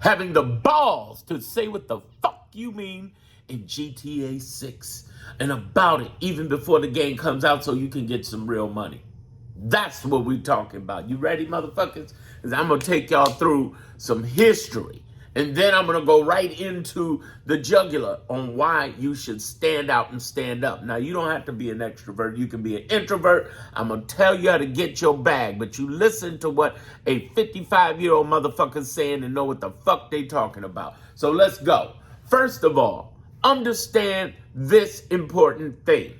having the balls to say what the fuck you mean in GTA 6 and about it even before the game comes out so you can get some real money. That's what we're talking about. You ready, motherfuckers? Because I'm going to take y'all through some history. And then I'm going to go right into the jugular on why you should stand out and stand up. Now, you don't have to be an extrovert. You can be an introvert. I'm going to tell you how to get your bag. But you listen to what a 55-year-old motherfucker's saying and know what the fuck they talking about. So let's go. First of all, understand this important thing.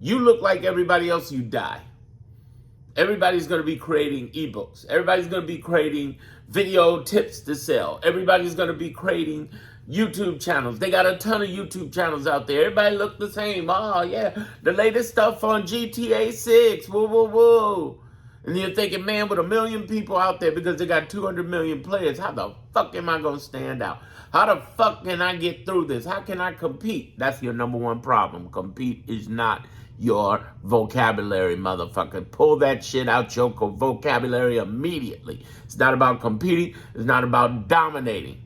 You look like everybody else, you die. Everybody's going to be creating ebooks. Everybody's going to be creating video tips to sell. Everybody's going to be creating YouTube channels. They got a ton of YouTube channels out there. Everybody look the same. Oh, yeah, the latest stuff on GTA 6. Woo, woo, woo. And you're thinking, man, with 1 million people out there because they got 200 million players, how the fuck am I going to stand out? How the fuck can I get through this? How can I compete? That's your number one problem. Compete is not your vocabulary, motherfucker. Pull that shit out your vocabulary immediately. It's not about competing. It's not about dominating.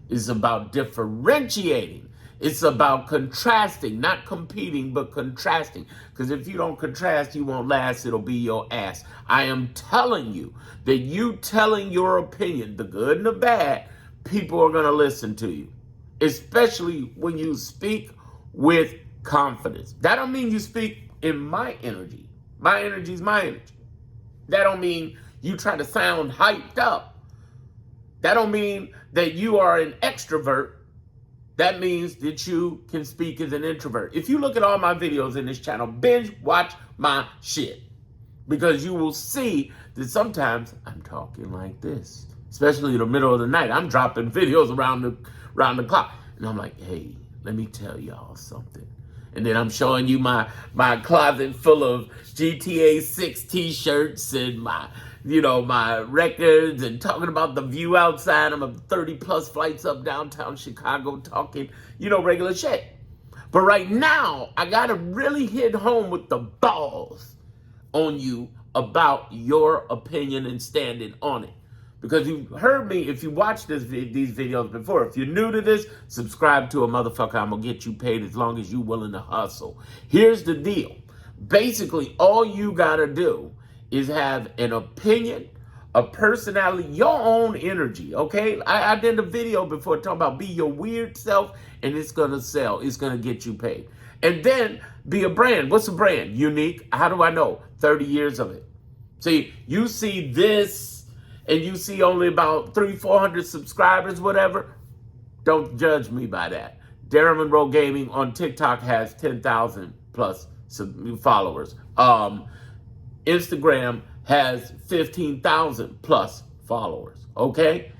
It's about differentiating. It's about contrasting, not competing, but contrasting. Because if you don't contrast, you won't last. It'll be your ass. I am telling you that you telling your opinion, the good and the bad, people are going to listen to you. Especially when you speak with confidence. That don't mean you speak in my energy. My energy is my energy. That don't mean you try to sound hyped up. That don't mean that you are an extrovert. That means that you can speak as an introvert. If you look at all my videos in this channel, binge watch my shit. Because you will see that sometimes I'm talking like this. Especially in the middle of the night. I'm dropping videos around the clock. And I'm like, hey, let me tell y'all something. And then I'm showing you my closet full of GTA 6 t-shirts and my records and talking about the view outside. I'm 30 plus flights up downtown Chicago talking, regular shit. But right now, I got to really hit home with the balls on you about your opinion and standing on it. Because you've heard me, if you watched these videos before, if you're new to this, subscribe to a motherfucker. I'm going to get you paid as long as you're willing to hustle. Here's the deal. Basically, all you got to do is have an opinion, a personality, your own energy, okay? I did a video before talking about be your weird self, and it's going to sell. It's going to get you paid. And then be a brand. What's a brand? Unique. How do I know? 30 years of it. See, you see this, and you see only about 300-400 subscribers, whatever, don't judge me by that. Darren Monroe Gaming on TikTok has 10,000 plus followers. Instagram has 15,000 plus followers, okay?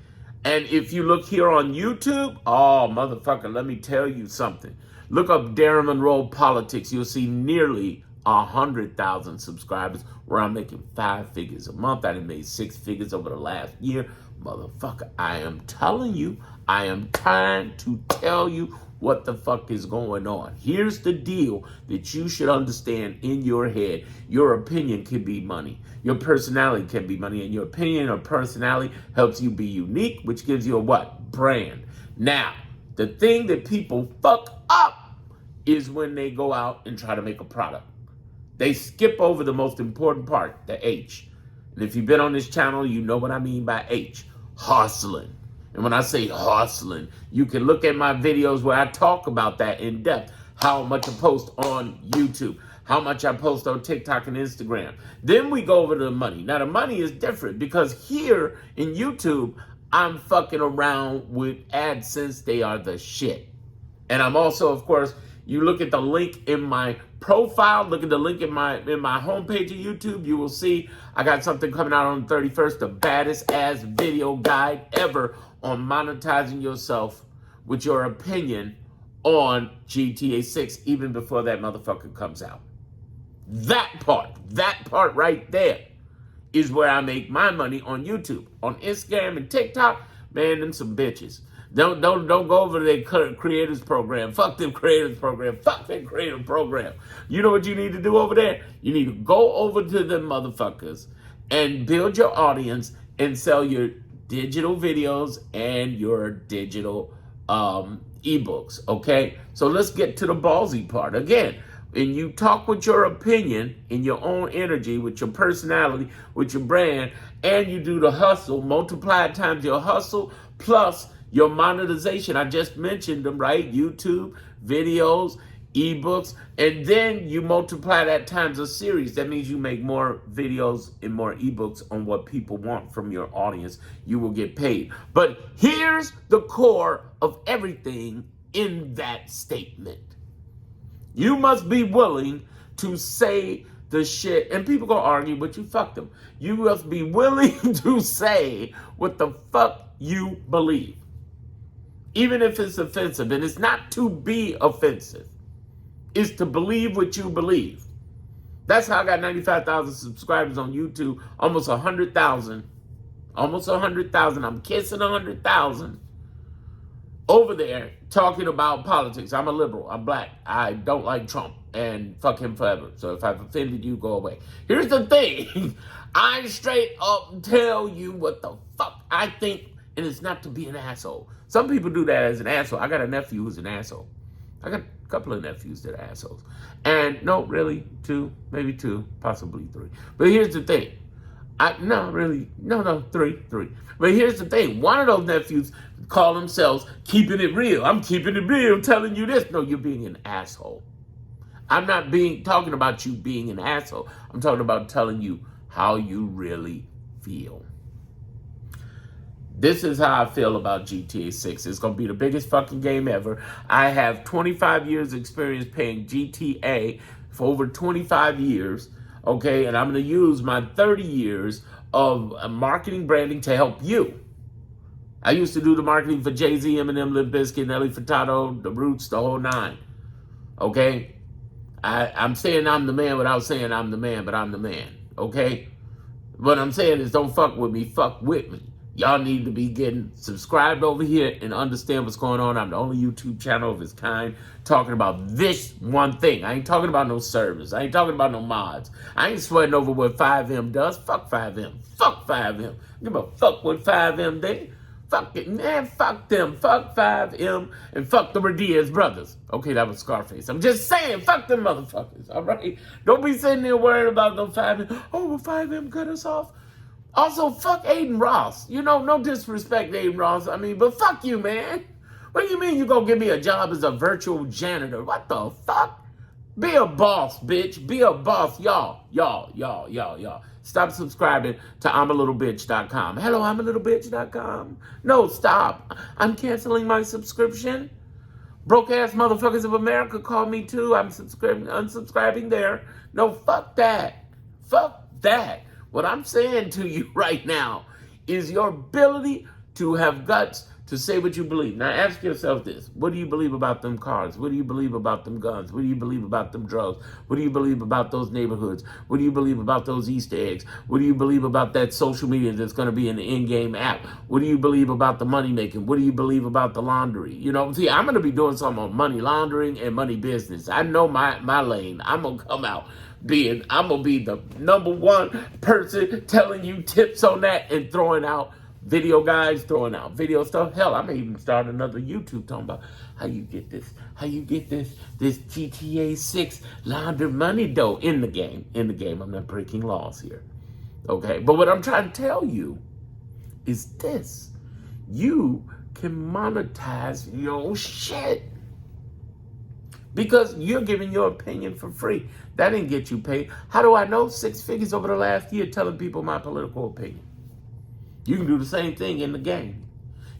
And if you look here on YouTube, oh, motherfucker, let me tell you something. Look up Darren Monroe Politics. You'll see nearly 100,000 subscribers where I'm making 5 figures a month. I done made 6 figures over the last year. Motherfucker, I am telling you, I am trying to tell you what the fuck is going on. Here's the deal that you should understand in your head. Your opinion can be money. Your personality can be money. And your opinion or personality helps you be unique, which gives you a what? Brand. Now, the thing that people fuck up is when they go out and try to make a product. They skip over the most important part, the H. And if you've been on this channel, you know what I mean by H. Hustling. And when I say hustling, you can look at my videos where I talk about that in depth. How much I post on YouTube. How much I post on TikTok and Instagram. Then we go over to the money. Now, the money is different because here in YouTube, I'm fucking around with AdSense. They are the shit. And I'm also, of course, you look at the link in my profile, look at the link in my homepage of YouTube, you will see I got something coming out on the 31st, the baddest ass video guide ever on monetizing yourself with your opinion on GTA 6, even before that motherfucker comes out. That part right there is where I make my money on YouTube. On Instagram and TikTok, man, them some bitches. Don't go over to their creators program. Fuck them creators program. Fuck that creator program. You know what you need to do over there? You need to go over to them motherfuckers and build your audience and sell your digital videos and your digital ebooks. Okay, so let's get to the ballsy part again. And you talk with your opinion in your own energy, with your personality, with your brand, and you do the hustle, multiply times your hustle plus your monetization. I just mentioned them, right? YouTube, videos, ebooks, and then you multiply that times a series. That means you make more videos and more ebooks on what people want from your audience. You will get paid. But here's the core of everything in that statement. You must be willing to say the shit, and people gonna argue, but you fuck them. You must be willing to say what the fuck you believe, even if it's offensive. And it's not to be offensive. It's to believe what you believe. That's how I got 95,000 subscribers on YouTube, almost 100,000. Almost 100,000. I'm kissing 100,000 over there talking about politics. I'm a liberal. I'm black. I don't like Trump, and fuck him forever. So if I've offended you, go away. Here's the thing. I straight up tell you what the fuck I think, and it's not to be an asshole. Some people do that as an asshole. I got a nephew who's an asshole. I got a couple of nephews that are assholes. And no, really, maybe two, possibly three. But here's the thing. Three. But here's the thing. One of those nephews call themselves keeping it real. I'm keeping it real, telling you this. No, you're being an asshole. I'm not talking about you being an asshole. I'm talking about telling you how you really feel. This is how I feel about GTA 6. It's going to be the biggest fucking game ever. I have 25 years experience playing GTA for over 25 years. Okay, and I'm going to use my 30 years of marketing branding to help you. I used to do the marketing for Jay-Z, Eminem, Limp Bizkit, Nelly Furtado, The Roots, the whole nine. Okay? I'm saying I'm the man without saying I'm the man, but I'm the man. Okay? What I'm saying is don't fuck with me, fuck with me. Y'all need to be getting subscribed over here and understand what's going on. I'm the only YouTube channel of its kind talking about this one thing. I ain't talking about no servers. I ain't talking about no mods. I ain't sweating over what FiveM does. Fuck FiveM. Fuck FiveM. Give a fuck what FiveM did. Fuck it, man. Fuck them. Fuck FiveM and fuck the Radias brothers. Okay, that was Scarface. I'm just saying, fuck them motherfuckers, all right? Don't be sitting there worried about no FiveM. Oh, will FiveM cut us off? Also, fuck Aiden Ross. You know, no disrespect to Aiden Ross. I mean, but fuck you, man. What do you mean you gonna give me a job as a virtual janitor? What the fuck? Be a boss, bitch. Be a boss. Y'all. Stop subscribing to I'mALittleBitch.com. Hello, I'mALittleBitch.com. No, stop. I'm canceling my subscription. Broke ass motherfuckers of America call me too. I'm unsubscribing there. No, fuck that. Fuck that. What I'm saying to you right now is your ability to have guts to say what you believe. Now ask yourself this. What do you believe about them cars? What do you believe about them guns? What do you believe about them drugs? What do you believe about those neighborhoods? What do you believe about those Easter eggs? What do you believe about that social media that's going to be in the in-game app? What do you believe about the money making? What do you believe about the laundry? You know, see, I'm going to be doing something on money laundering and money business. I know my lane. I'm going to come out. I'm going to be the number one person telling you tips on that and throwing out video guys, throwing out video stuff. Hell, I may even start another YouTube talking about how you get this GTA 6 launder money dough in the game. I'm not breaking laws here. Okay, but what I'm trying to tell you is this. You can monetize your shit. Because you're giving your opinion for free. That didn't get you paid. How do I know? 6 figures over the last year telling people my political opinion. You can do the same thing in the game.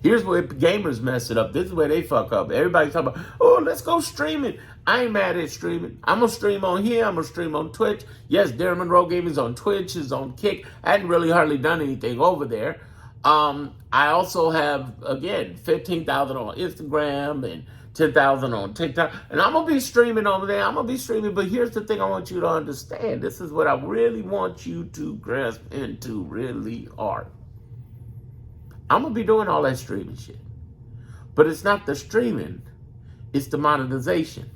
Here's where gamers mess it up. This is where they fuck up. Everybody's talking about, oh, let's go streaming. I ain't mad at streaming. I'm going to stream on here. I'm going to stream on Twitch. Yes, Darren Monroe Gaming is on Twitch, is on Kick. I hadn't really hardly done anything over there. I also have, again, 15,000 on Instagram and 10,000 on TikTok. And I'm going to be streaming over there. I'm going to be streaming. But here's the thing I want you to understand. This is what I really want you to grasp into really hard. I'm going to be doing all that streaming shit. But it's not the streaming. It's the monetization.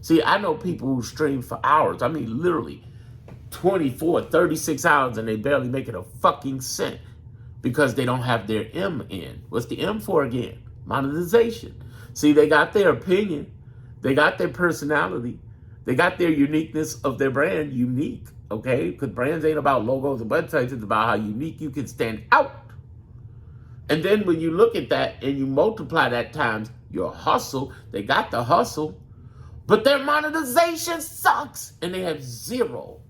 See, I know people who stream for hours. I mean, literally 24, 36 hours and they barely make it a fucking cent. because they don't have their M in. What's the M for again? Monetization. See, they got their opinion. They got their personality. They got their uniqueness of their brand unique, okay? Because brands ain't about logos and websites. It's about how unique you can stand out. And then when you look at that and you multiply that times your hustle, they got the hustle, but their monetization sucks. And they have zero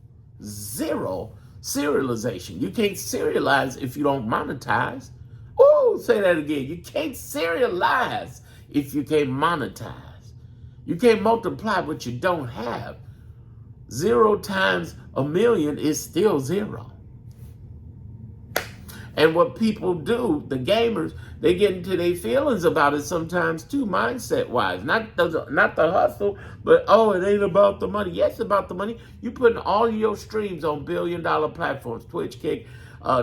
serialization. You can't serialize if you don't monetize. Oh, say that again. You can't serialize if you can't monetize. You can't multiply what you don't have. 0 times a million is still 0. And what people do, the gamers, they get into their feelings about it sometimes too, mindset-wise. Not the hustle, but, oh, it ain't about the money. Yes, it's about the money. You putting all your streams on billion-dollar platforms, Twitch, Kick,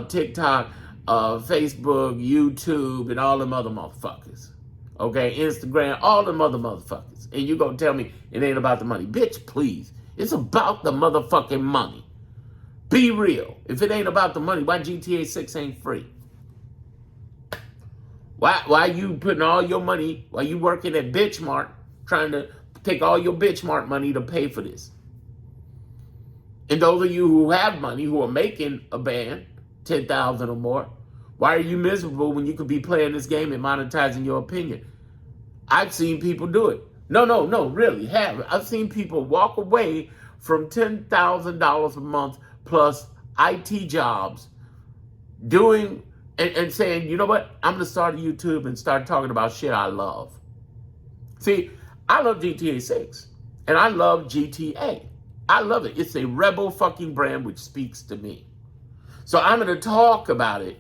TikTok, Facebook, YouTube, and all them other motherfuckers. Okay, Instagram, all them other motherfuckers. And you gonna tell me it ain't about the money. Bitch, please. It's about the motherfucking money. Be real. If it ain't about the money, why GTA 6 ain't free? Why you putting all your money, while you working at Bitchmart, trying to take all your Bitchmart money to pay for this? And those of you who have money, who are making a band, 10,000 or more, why are you miserable when you could be playing this game and monetizing your opinion? I've seen people do it. No, really, have. I've seen people walk away from $10,000 a month plus IT jobs, doing and saying, you know what, I'm going to start a YouTube and start talking about shit I love. See, I love GTA 6, and I love GTA. I love it. It's a rebel fucking brand which speaks to me. So I'm going to talk about it.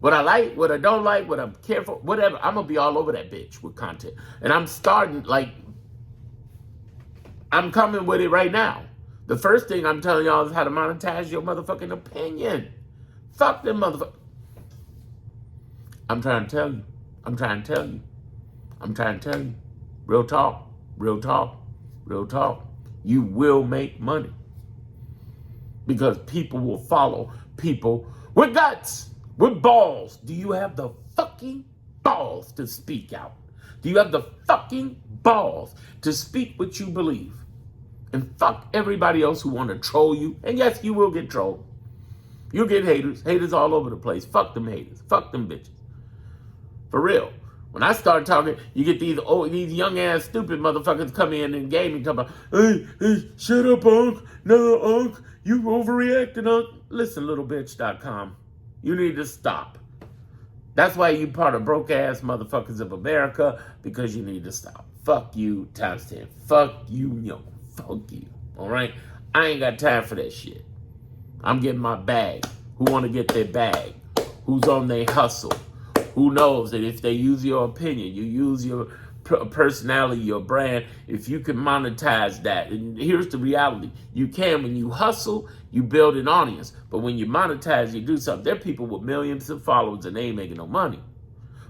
What I like, what I don't like, what I'm careful, whatever. I'm going to be all over that bitch with content. And I'm starting, I'm coming with it right now. The first thing I'm telling y'all is how to monetize your motherfucking opinion. Fuck them motherfuckers. I'm trying to tell you. I'm trying to tell you. I'm trying to tell you. Real talk. Real talk. Real talk. You will make money. Because people will follow people with guts, with balls. Do you have the fucking balls to speak out? Do you have the fucking balls to speak what you believe? And fuck everybody else who want to troll you. And yes, you will get trolled. You'll get haters. Haters all over the place. Fuck them haters. Fuck them bitches. For real. When I start talking, you get these young ass stupid motherfuckers come in gaming talking about, hey, shut up, Unc. No, Unc. You overreacting, Unc. Listen, littlebitch.com. You need to stop. That's why you part of broke ass motherfuckers of America, because you need to stop. Fuck you times 10. Fuck you, yo. Fuck you. All right? I ain't got time for that shit. I'm getting my bag. Who want to get their bag? Who's on their hustle? Who knows that if they use your opinion, you use your personality, your brand, if you can monetize that. And here's the reality. You can. When you hustle, you build an audience. But when you monetize, you do something. There are people with millions of followers and they ain't making no money.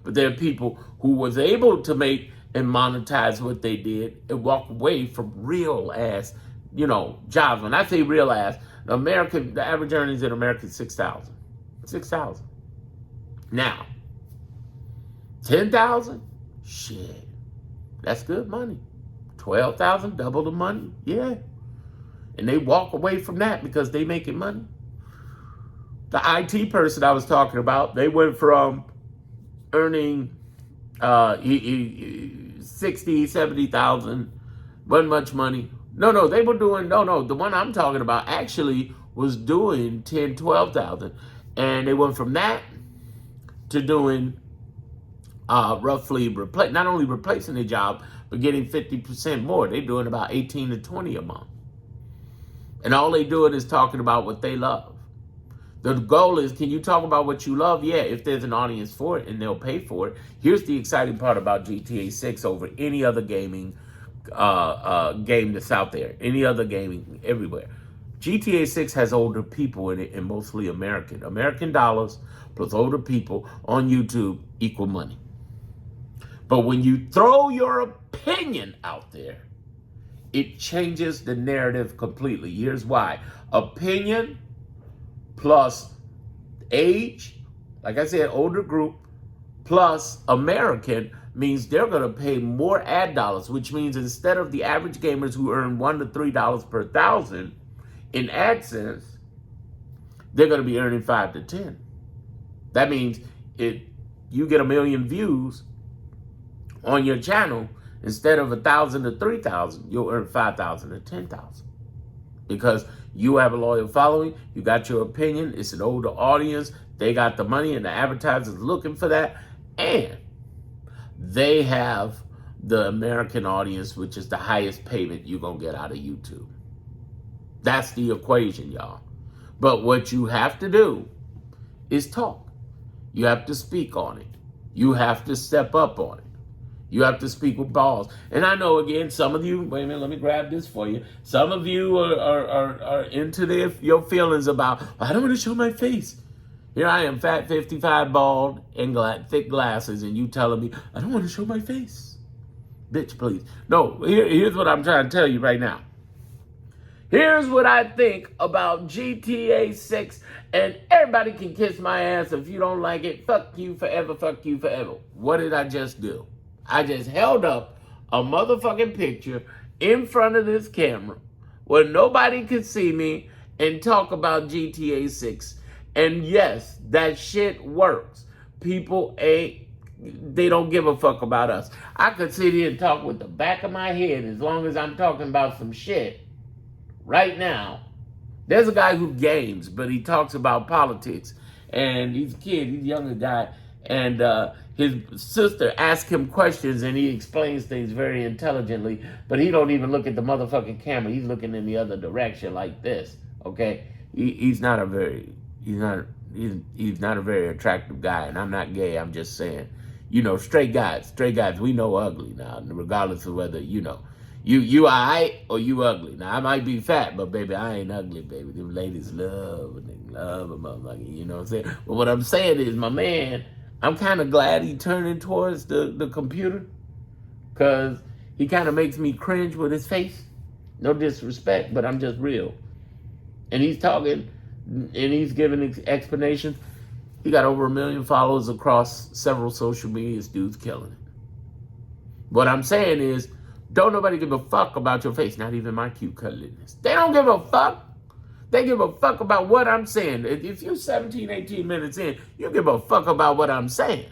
But there are people who was able to make and monetize what they did and walk away from real ass, jobs. When I say real ass, the average earnings in America is 6,000. 6,000. Now, 10,000? Shit. That's good money. 12,000, double the money. Yeah. And they walk away from that because they making money. The IT person I was talking about, they went from earning 60, 70,000, wasn't much money. No, they were doing, the one I'm talking about actually was doing 10, 12,000. And they went from that to doing roughly not only replacing their job, but getting 50% more. They're doing about 18 to 20 a month. And all they doing is talking about what they love. The goal is, can you talk about what you love? Yeah, if there's an audience for it and they'll pay for it. Here's the exciting part about GTA 6 over any other gaming game that's out there. Any other gaming everywhere. GTA 6 has older people in it, and mostly American. American dollars plus older people on YouTube equal money. But when you throw your opinion out there, it changes the narrative completely. Here's why. Opinion plus age Like I said, older group plus American means they're going to pay more ad dollars, which means instead of the average gamers who earn $1 to $3 per thousand in AdSense, they're going to be earning 5 to 10. That means if you get 1 million views on your channel, instead of 1,000 to 3,000, you'll earn 5,000 to 10,000 because you have a loyal following. You got your opinion. It's an older audience. They got the money, and the advertisers looking for that, and they have the American audience, which is the highest payment you're gonna get out of YouTube. That's the equation, y'all. But what you have to do is talk. You have to speak on it. You have to step up on it. You have to speak with balls. And I know, again, some of you, wait a minute, let me grab this for you. Some of you are into your feelings about, I don't want to show my face. Here I am, fat, 55, bald, and thick glasses, and you telling me, I don't want to show my face. Bitch, please. No, here's what I'm trying to tell you right now. Here's what I think about GTA 6, and everybody can kiss my ass if you don't like it. Fuck you forever, fuck you forever. What did I just do? I just held up a motherfucking picture in front of this camera where nobody could see me and talk about GTA 6. And yes, that shit works. People they don't give a fuck about us. I could sit here and talk with the back of my head as long as I'm talking about some shit. Right now, there's a guy who games, but he talks about politics. And he's a kid, he's a younger guy. And his sister asks him questions, and he explains things very intelligently. But he don't even look at the motherfucking camera. He's looking in the other direction like this, okay? He's not a very very attractive guy, and I'm not gay. I'm just saying, straight guys, we know ugly now, regardless of whether, you alright or you ugly. Now, I might be fat, but baby, I ain't ugly, baby. Them ladies love a motherfucker, you know what I'm saying? But what I'm saying is, my man, I'm kind of glad he turned towards the computer, because he kind of makes me cringe with his face. No disrespect, but I'm just real. And he's talking, and he's giving explanations. He got over 1 million followers across several social medias. Dude's killing it. What I'm saying is, don't nobody give a fuck about your face. Not even my cute cuddliness. They don't give a fuck. They give a fuck about what I'm saying. If you're 17, 18 minutes in, you give a fuck about what I'm saying.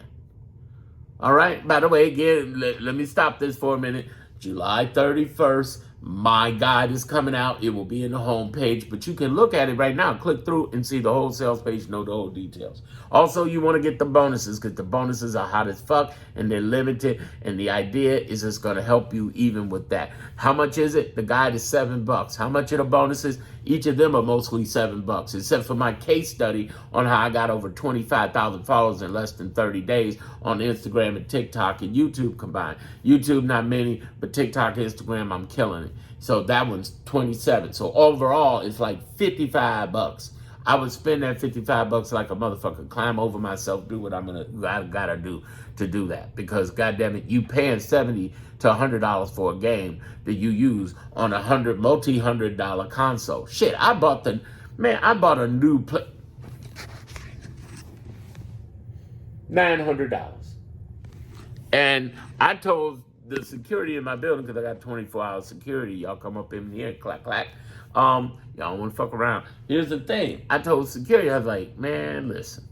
All right? By the way, again, let me stop this for a minute. July 31st, my guide is coming out. It will be in the homepage, but you can look at it right now. Click through and see the whole sales page, know the whole details. Also, you want to get the bonuses, because the bonuses are hot as fuck and they're limited. And the idea is it's going to help you even with that. How much is it? The guide is $7. How much are the bonuses? Each of them are mostly $7, except for my case study on how I got over 25,000 followers in less than 30 days on Instagram and TikTok and YouTube combined. YouTube, not many, but TikTok, Instagram, I'm killing it. So that one's 27. So overall, it's like $55. I would spend that $55 like a motherfucker, climb over myself, do what I gotta do to do that. Because goddamn it, you paying $70 to $100 for a game that you use on a multi-$100 console. Shit, I bought a new $900. And I told the security in my building, because I got 24-hour security, y'all come up in here, clack, clack. Y'all don't want to fuck around. Here's the thing. I told security, I was like, man, listen,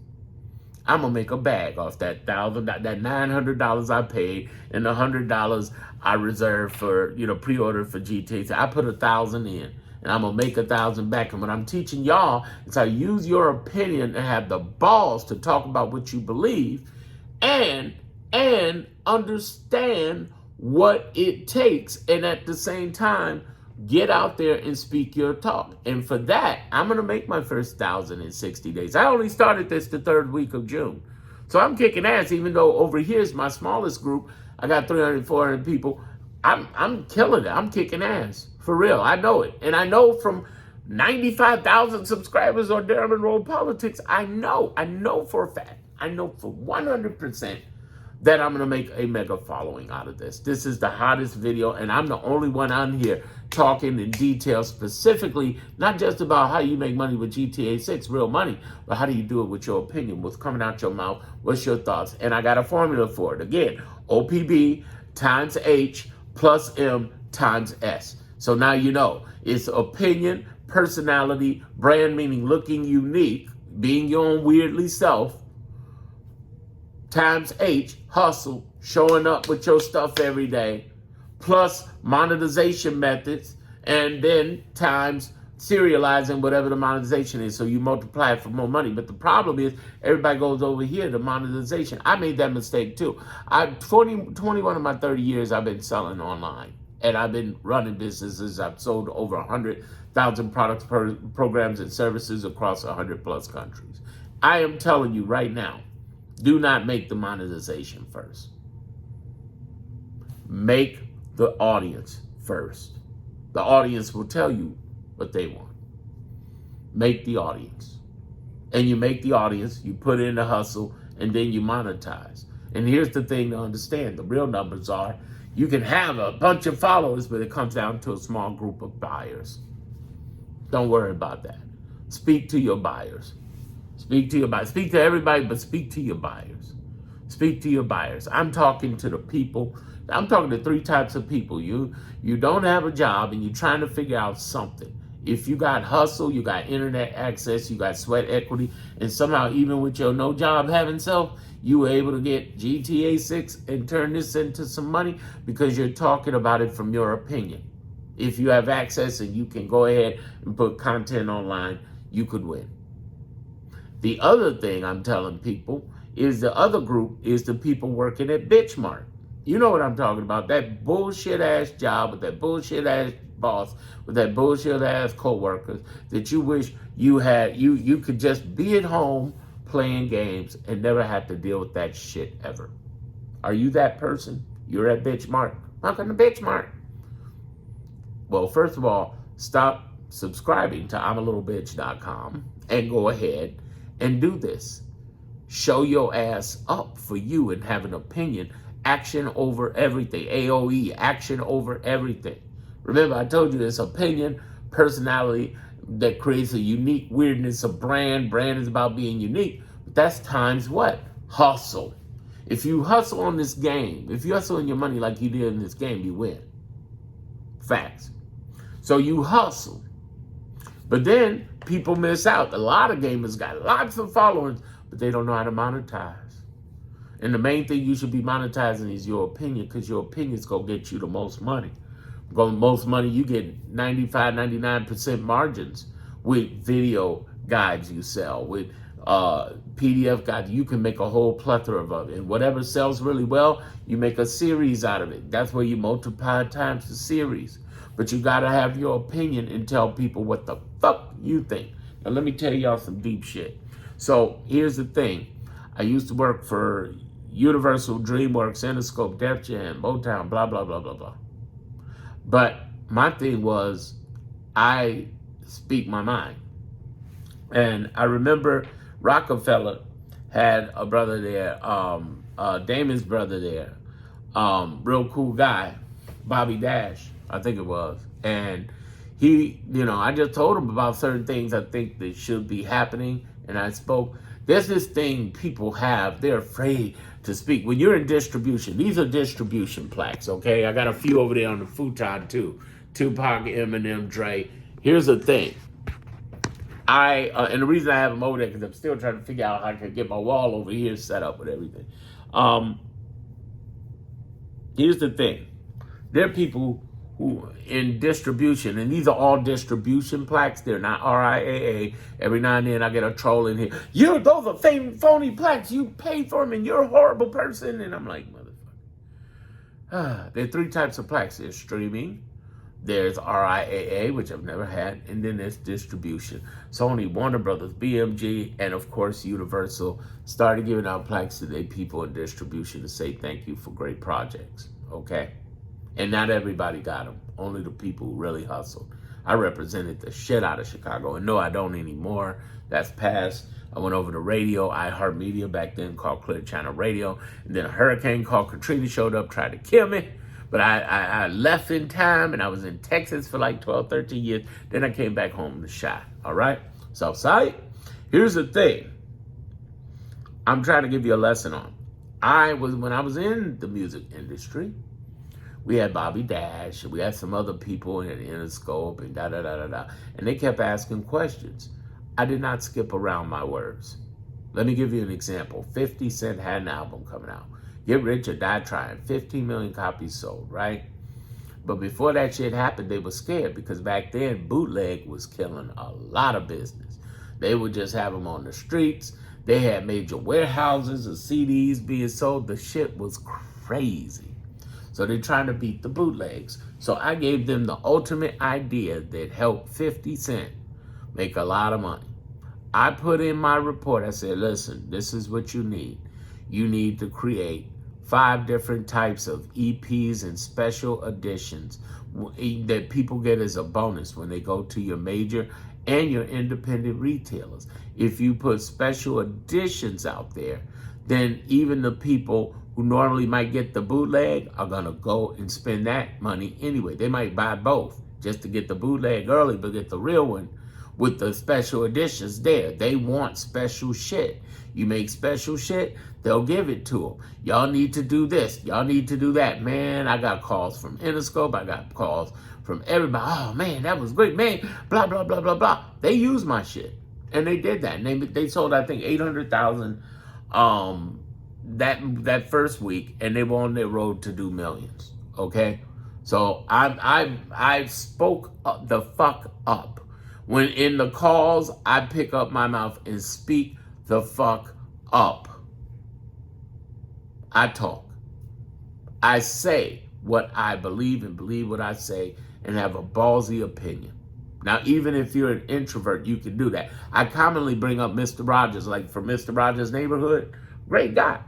I'm going to make a bag off that $900 I paid and the $100 I reserved for, pre-order for GTA. So I put 1,000 in, and I'm going to make 1,000 back. And what I'm teaching y'all is how to use your opinion and have the balls to talk about what you believe and understand what it takes, and at the same time, get out there and speak your talk. And for that, I'm going to make my first 1,000 in 60 days. I only started this the 3rd week of June. So I'm kicking ass, even though over here is my smallest group. I got 300, 400 people. I'm killing it. I'm kicking ass. For real. I know it. And I know from 95,000 subscribers on Darren Roll Politics, I know for a fact, I know for 100% that I'm going to make a mega following out of this. This is the hottest video, and I'm the only one on here talking in detail specifically, not just about how you make money with GTA 6, real money, but how do you do it with your opinion, what's coming out your mouth, what's your thoughts. And I got a formula for it. Again, OPB times H plus M times S. So now you know, it's opinion, personality, brand meaning looking unique, being your own weirdly self, times H, hustle, showing up with your stuff every day, plus monetization methods, and then times serializing whatever the monetization is. So you multiply it for more money. But the problem is everybody goes over here to monetization. I made that mistake too. 21 of my 30 years I've been selling online. And I've been running businesses. I've sold over 100,000 products, programs, and services across 100 plus countries. I am telling you right now, do not make the monetization first. Make the audience first. The audience will tell you what they want. Make the audience. And you make the audience, you put in the hustle, and then you monetize. And here's the thing to understand. The real numbers are, you can have a bunch of followers, but it comes down to a small group of buyers. Don't worry about that. Speak to your buyers. Speak to your buyers. Speak to everybody, but speak to your buyers. Speak to your buyers. I'm talking to the people. I'm talking to three types of people. You don't have a job and you're trying to figure out something. If you got hustle, you got internet access, you got sweat equity, and somehow even with your no job having self, you were able to get GTA 6 and turn this into some money because you're talking about it from your opinion. If you have access and you can go ahead and put content online, you could win. The other thing I'm telling people is the other group is the people working at Bitchmark. You know what I'm talking about. That bullshit ass job with that bullshit ass boss, with that bullshit ass coworkers that you wish you had. You could just be at home playing games and never have to deal with that shit ever. Are you that person? You're at Bitchmark. Welcome to Bitchmark. Well, first of all, stop subscribing to I'mALittleBitch.com and go ahead and do this. Show your ass up for you and have an opinion. Action over everything. AOE, action over everything. Remember, I told you it's opinion, personality that creates a unique weirdness of brand. Brand is about being unique. But that's times what? Hustle. If you hustle on this game, if you hustle in your money like you did in this game, you win. Facts. So you hustle. But then people miss out. A lot of gamers got lots of followers, but they don't know how to monetize. And the main thing you should be monetizing is your opinion, because your opinion's going to get you the most money. Most money, you get 95, 99% margins with video guides you sell, with PDF guides. You can make a whole plethora of it. And whatever sells really well, you make a series out of it. That's where you multiply times the series. But you got to have your opinion and tell people what the fuck you think. Now, let me tell y'all some deep shit. So here's the thing. I used to work for Universal, DreamWorks, Interscope, Def Jam, Motown, blah, blah, blah, blah, blah. But my thing was, I speak my mind. And I remember Rockefeller had a brother there, Damon's brother there, real cool guy, Bobby Dash, I think it was. And he, I just told him about certain things I think that should be happening. And I spoke. There's this thing people have. They're afraid to speak. When you're in distribution, these are distribution plaques, okay? I got a few over there on the futon, too. Tupac, Eminem, Dre. Here's the thing. And the reason I have them over there, because I'm still trying to figure out how I can get my wall over here set up with everything. Here's the thing. There are people who in distribution, and these are all distribution plaques. They're not RIAA. Every now and then I get a troll in here. Those are phony plaques. You paid for them and you're a horrible person. And I'm like, motherfucker. There are three types of plaques. There's streaming. There's RIAA, which I've never had. And then there's distribution. Sony, Warner Brothers, BMG, and of course Universal started giving out plaques to their people in distribution to say thank you for great projects. Okay? And not everybody got them. Only the people who really hustled. I represented the shit out of Chicago. And no, I don't anymore. That's past. I went over to radio, iHeartMedia back then, called Clear Channel Radio. And then a hurricane called Katrina showed up, tried to kill me. But I left in time, and I was in Texas for like 12, 13 years. Then I came back home to Chi, all right? Southside, here's the thing. I'm trying to give you a lesson on. When I was in the music industry, we had Bobby Dash, and we had some other people in Interscope, and da-da-da-da-da. And they kept asking questions. I did not skip around my words. Let me give you an example. 50 Cent had an album coming out. Get Rich or Die Trying. 15 million copies sold, right? But before that shit happened, they were scared because back then, bootleg was killing a lot of business. They would just have them on the streets. They had major warehouses of CDs being sold. The shit was crazy. So they're trying to beat the bootlegs. So I gave them the ultimate idea that helped 50 Cent make a lot of money. I put in my report, I said, listen, this is what you need. You need to create 5 different types of EPs and special editions that people get as a bonus when they go to your major and your independent retailers. If you put special editions out there, then even the people who normally might get the bootleg are gonna go and spend that money anyway. They might buy both just to get the bootleg early, but get the real one with the special editions there. They want special shit. You make special shit, they'll give it to them. Y'all need to do this. Y'all need to do that. Man, I got calls from Interscope. I got calls from everybody. Oh, man, that was great. Man, blah, blah, blah, blah, blah. They used my shit. And they did that. And they sold, I think, 800,000 that first week. And they were on their road to do millions. Okay? So I spoke the fuck up. When in the calls, I pick up my mouth and speak the fuck up. I talk. I say what I believe and believe what I say and have a ballsy opinion. Now, even if you're an introvert, you can do that. I commonly bring up Mr. Rogers, like from Mr. Rogers' Neighborhood. Great guy.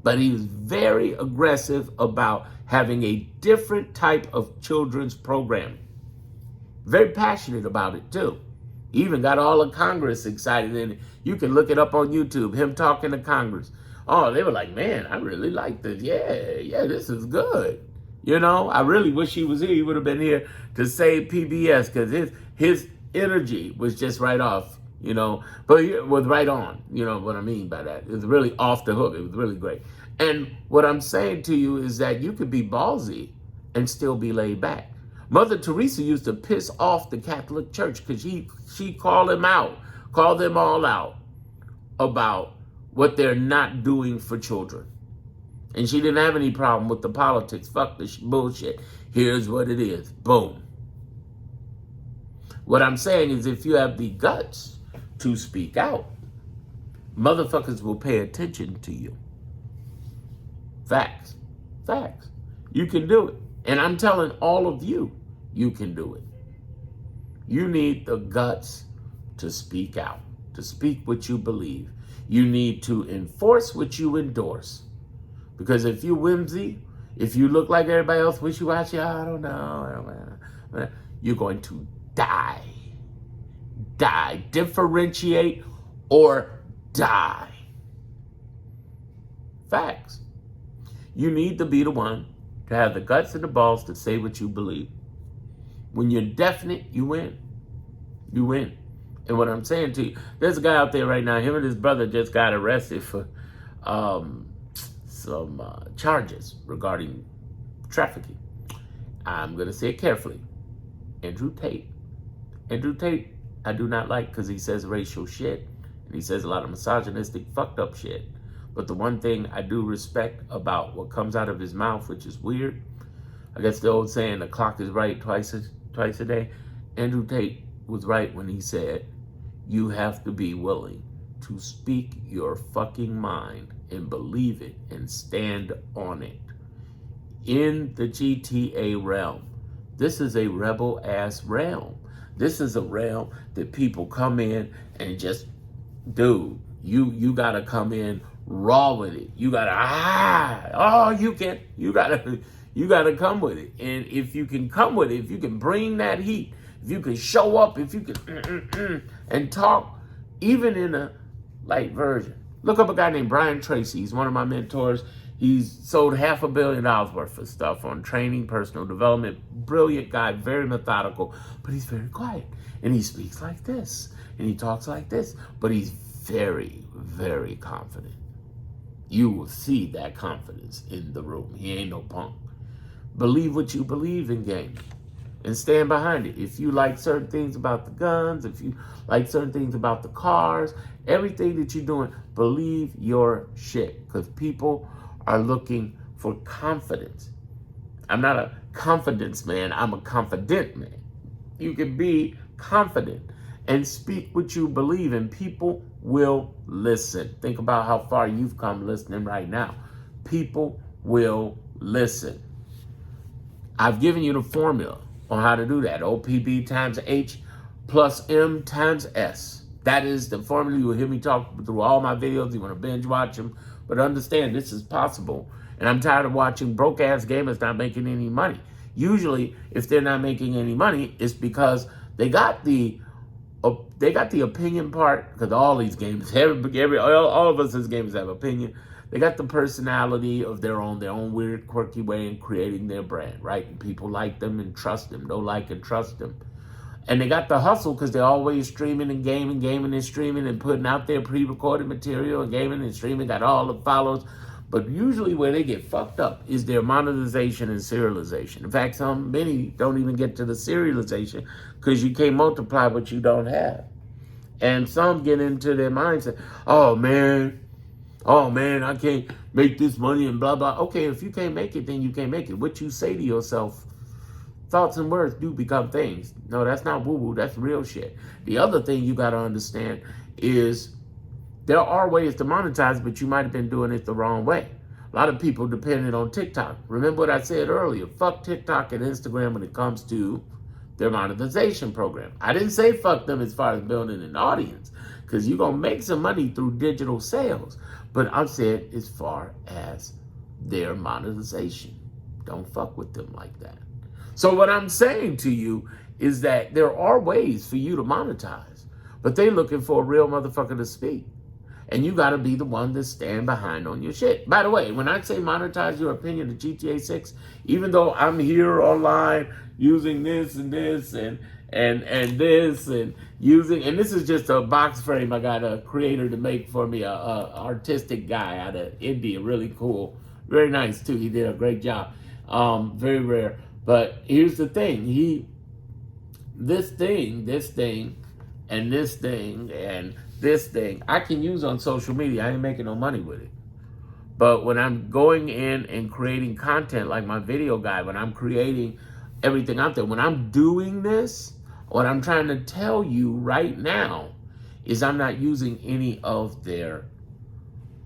But he was very aggressive about having a different type of children's programming. Very passionate about it, too. He even got all of Congress excited. And you can look it up on YouTube, him talking to Congress. Oh, they were like, man, I really like this. Yeah, this is good. You know, I really wish he was here. He would have been here to save PBS because his energy was just right off, you know. But it was right on, you know what I mean by that. It was really off the hook. It was really great. And what I'm saying to you is that you could be ballsy and still be laid back. Mother Teresa used to piss off the Catholic Church because she called them all out about what they're not doing for children. And she didn't have any problem with the politics. Fuck the bullshit. Here's what it is. Boom. What I'm saying is if you have the guts to speak out, motherfuckers will pay attention to you. Facts. Facts. You can do it. And I'm telling all of you, you can do it. You need the guts to speak out, to speak what you believe. You need to enforce what you endorse. Because if you whimsy, if you look like everybody else, wishy-washy, I don't know, you're going to die. Die. Differentiate or die. Facts. You need to be the one to have the guts and the balls to say what you believe. When you're definite, you win. You win. And what I'm saying to you, there's a guy out there right now, him and his brother just got arrested for some charges regarding trafficking. I'm going to say it carefully. Andrew Tate. Andrew Tate, I do not like because he says racial shit. And he says a lot of misogynistic, fucked up shit. But the one thing I do respect about what comes out of his mouth, which is weird, I guess the old saying, the clock is right twice a day. Andrew Tate was right when he said, you have to be willing to speak your fucking mind and believe it and stand on it. In the GTA realm, this is a rebel-ass realm. This is a realm that people come in and just, dude, you gotta come in raw with it. You gotta, you gotta come with it. And if you can come with it, if you can bring that heat, if you can show up, if you can and talk, even in a light version. Look up a guy named Brian Tracy. He's one of my mentors. He's sold $500 million worth of stuff on training, personal development. Brilliant guy, very methodical, but he's very quiet. And he speaks like this, and he talks like this, but he's very, very confident. You will see that confidence in the room. He ain't no punk. Believe what you believe in gaming and stand behind it. If you like certain things about the guns, if you like certain things about the cars, everything that you're doing, believe your shit, because people are looking for confidence. I'm not a confidence man, I'm a confident man. You can be confident and speak what you believe, and people will listen. Think about how far you've come listening right now. People will listen. I've given you the formula on how to do that. OPB times H plus M times S. That is the formula. You will hear me talk through all my videos. You want to binge watch them. But understand, this is possible. And I'm tired of watching broke-ass gamers not making any money. Usually, if they're not making any money, it's because they got the opinion part, because all these games, all of us as gamers have opinion. They got the personality of their own weird, quirky way in creating their brand, right? And people like them and trust them. Don't like and trust them. And they got the hustle because they're always streaming and gaming and streaming and putting out their pre-recorded material and gaming and streaming, got all the follows. But usually where they get fucked up is their monetization and serialization. In fact, many don't even get to the serialization because you can't multiply what you don't have. And some get into their mindset, oh man, I can't make this money and blah, blah. Okay, if you can't make it, then you can't make it. What you say to yourself, thoughts and words do become things. No, that's not woo-woo, that's real shit. The other thing you gotta understand is there are ways to monetize, but you might have been doing it the wrong way. A lot of people depended on TikTok. Remember what I said earlier, fuck TikTok and Instagram when it comes to their monetization program. I didn't say fuck them as far as building an audience, because you're gonna make some money through digital sales. But I said as far as their monetization, don't fuck with them like that. So what I'm saying to you is that there are ways for you to monetize, but they looking for a real motherfucker to speak. And you got to be the one to stand behind on your shit. By the way, when I say monetize your opinion of GTA 6, even though I'm here online using this and this and this and using, and this is just a box frame I got a creator to make for me, a artistic guy out of India, really cool, very nice too. He did a great job, very rare. But here's the thing, this thing, and this thing, I can use on social media. I ain't making no money with it. But when I'm going in and creating content like my video guy, when I'm creating everything out there, when I'm doing this, what I'm trying to tell you right now is I'm not using any of their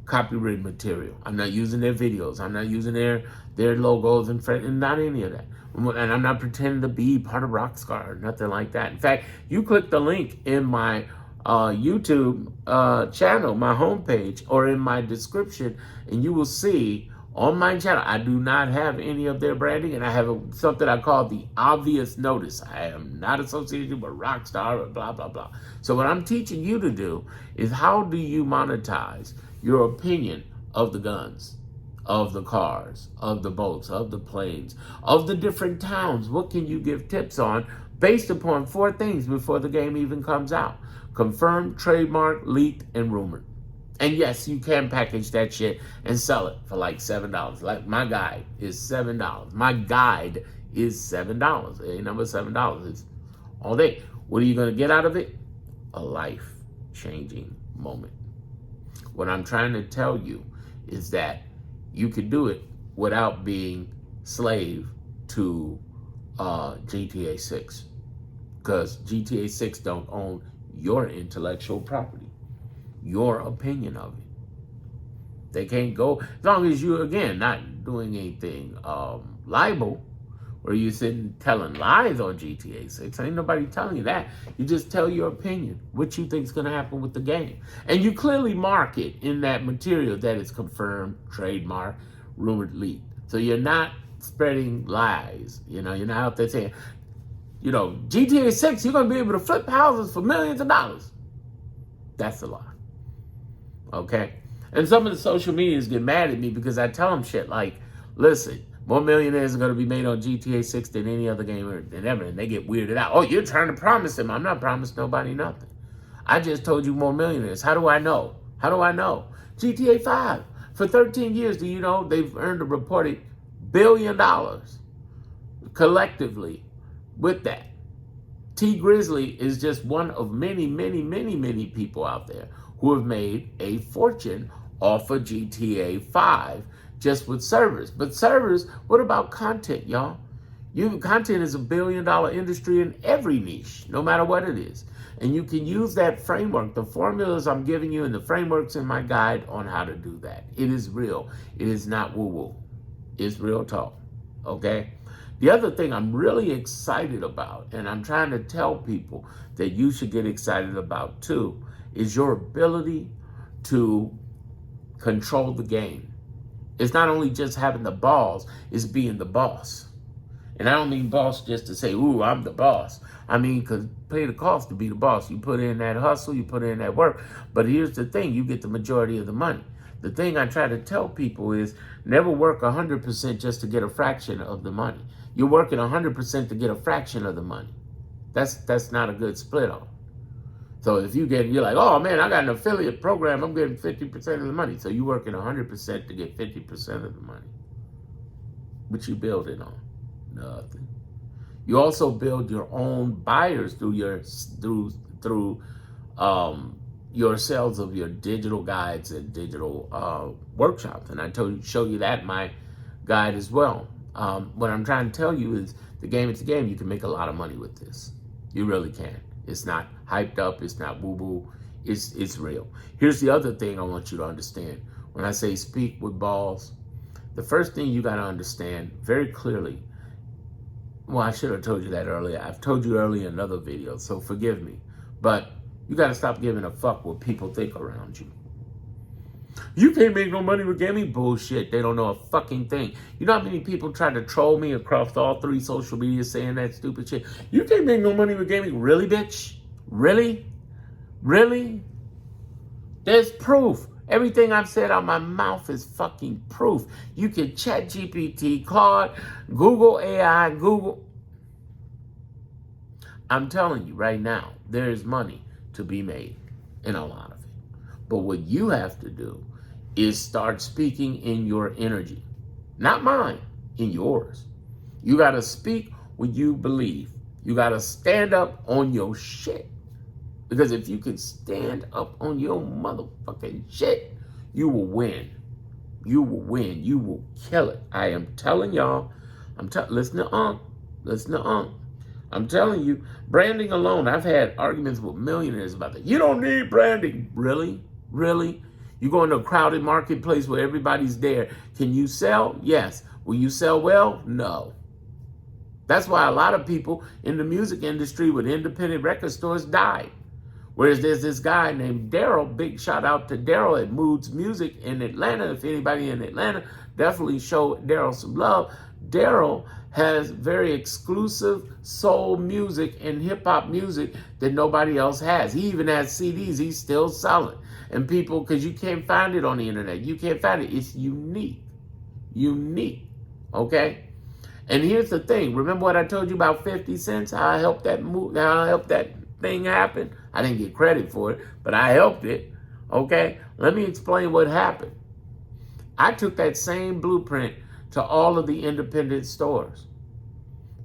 copyrighted material. I'm not using their videos. I'm not using their logos and not any of that. And I'm not pretending to be part of Rockstar or nothing like that. In fact, you click the link in my YouTube channel, my homepage, or in my description, and you will see on my channel, I do not have any of their branding, and I have something I call the obvious notice. I am not associated with Rockstar or blah, blah, blah. So what I'm teaching you to do is how do you monetize your opinion of the guns, of the cars, of the boats, of the planes, of the different towns. What can you give tips on based upon 4 things before the game even comes out? Confirmed, trademark, leaked, and rumored. And yes, you can package that shit and sell it for like $7. Like my guide is $7. My guide is $7. It ain't number $7. It's all day. What are you going to get out of it? A life-changing moment. What I'm trying to tell you is that you could do it without being slave to GTA 6. Because GTA 6 don't own your intellectual property, your opinion of it. They can't go, as long as you, again, not doing anything libel, or you sitting telling lies on GTA 6. Ain't nobody telling you that. You just tell your opinion, what you think is going to happen with the game. And you clearly mark it in that material that is confirmed, trademark, rumored, leaked. So you're not spreading lies. You know, you're not out there saying, GTA 6, you're going to be able to flip houses for millions of dollars. That's a lie. Okay? And some of the social medias get mad at me because I tell them shit like, listen, more millionaires are going to be made on GTA 6 than any other game ever. And they get weirded out. Oh, you're trying to promise them. I'm not promising nobody nothing. I just told you more millionaires. How do I know? How do I know? GTA 5. For 13 years, do you know they've earned a reported $1 billion collectively with that. T Grizzly is just one of many, many, many, many people out there who have made a fortune off of GTA 5 just with servers. But servers, what about content, y'all? Content is $1 billion industry in every niche, no matter what it is. And you can use that framework, the formulas I'm giving you and the frameworks in my guide on how to do that. It is real. It is not woo-woo. It's real talk, okay? The other thing I'm really excited about, and I'm trying to tell people that you should get excited about too, is your ability to control the game. It's not only just having the balls, it's being the boss. And I don't mean boss just to say, ooh, I'm the boss. I mean, because pay the cost to be the boss. You put in that hustle, you put in that work. But here's the thing, you get the majority of the money. The thing I try to tell people is never work 100% just to get a fraction of the money. You're working 100% to get a fraction of the money. That's not a good split off. So if you're like, oh man, I got an affiliate program, I'm getting 50% of the money. So you're working 100% to get 50% of the money. What you building on? Nothing. You also build your own buyers through your sales of your digital guides and digital workshops. And I show you that in my guide as well. What I'm trying to tell you is the game is the game. You can make a lot of money with this. You really can. It's not hyped up. It's not woo-woo. It's real. Here's the other thing I want you to understand. When I say speak with balls, the first thing you got to understand very clearly, well, I should have told you that earlier. I've told you earlier in another video, so forgive me. But you got to stop giving a fuck what people think around you. You can't make no money with gaming. Bullshit. They don't know a fucking thing. You know how many people try to troll me across all 3 social media saying that stupid shit? You can't make no money with gaming. Really, bitch? Really? Really? There's proof. Everything I've said out my mouth is fucking proof. You can chat GPT, Claude, Google AI, Google. I'm telling you right now, there is money to be made in a lot of it. But what you have to do is start speaking in your energy. Not mine, in yours. You got to speak what you believe. You got to stand up on your shit. Because if you can stand up on your motherfucking shit, you will win. You will win. You will kill it. I am telling y'all. Listen to Unc. Listen to Unc. I'm telling you, branding alone, I've had arguments with millionaires about that. You don't need branding. Really? Really? You go into a crowded marketplace where everybody's there. Can you sell? Yes. Will you sell well? No. That's why a lot of people in the music industry with independent record stores died. Whereas there's this guy named Daryl, big shout out to Daryl at Moods Music in Atlanta. If anybody in Atlanta, definitely show Daryl some love. Daryl has very exclusive soul music and hip hop music that nobody else has. He even has CDs he's still selling. And people, because you can't find it on the internet. You can't find it. It's unique. Unique. Okay? And here's the thing. Remember what I told you about 50 Cent? How I helped that thing happen? I didn't get credit for it, but I helped it. Okay? Let me explain what happened. I took that same blueprint to all of the independent stores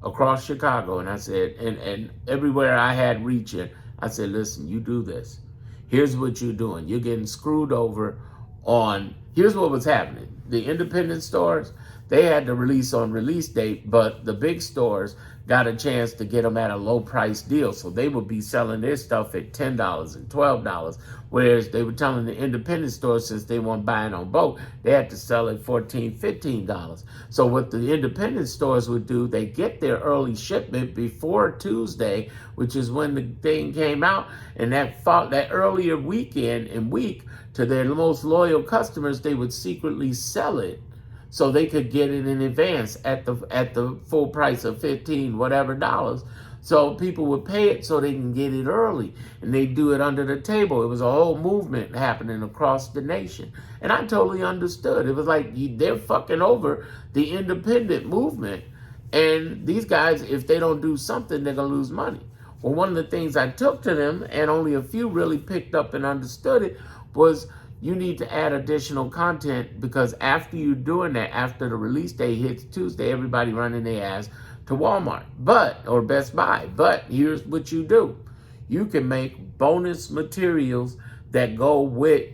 across Chicago. And I said, and everywhere I had reach in, I said, listen, you do this. Here's what you're doing. You're getting screwed over on, here's what was happening. The independent stores, they had to release on release date, but the big stores got a chance to get them at a low price deal. So they would be selling their stuff at $10 and $12, whereas they were telling the independent stores, since they weren't buying on bulk, they had to sell at $14, $15. So what the independent stores would do, they get their early shipment before Tuesday, which is when the thing came out, and that earlier weekend and week to their most loyal customers, they would secretly sell it so they could get it in advance at the full price of $15 whatever dollars, So people would pay it so they can get it early, and they do it under the table. It was a whole movement happening across the nation, and I totally understood. It was like they're fucking over the independent movement, and these guys, if they don't do something, they're gonna lose money. Well, one of the things I took to them, and only a few really picked up and understood it, was you need to add additional content, because after you're doing that, after the release day hits Tuesday, everybody running their ass to Walmart, or Best Buy. But here's what you do. You can make bonus materials that go with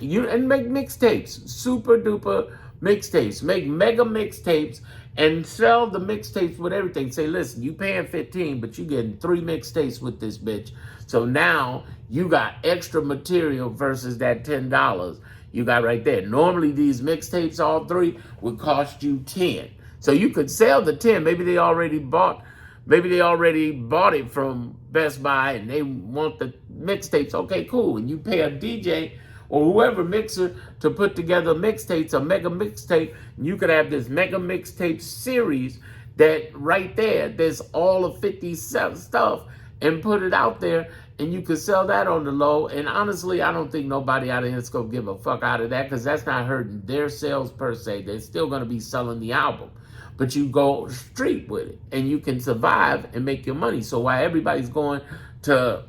you, and make mixtapes, super duper mixtapes, make mega mixtapes, and sell the mixtapes with everything. Say, listen, you paying 15, but you getting 3 mixtapes with this bitch. So now you got extra material versus that $10 you got right there. Normally these mixtapes, all 3, would cost you 10. So you could sell the 10. Maybe they already bought it from Best Buy and they want the mixtapes. Okay, cool. And you pay a DJ or whoever mixer to put together mixtapes, a mega mixtape. And you could have this mega mixtape series that right there, there's all of 50 stuff, and put it out there, and you could sell that on the low. And honestly, I don't think nobody out of here is going to give a fuck out of that, because that's not hurting their sales per se. They're still going to be selling the album. But you go street with it, and you can survive and make your money. So while everybody's going to,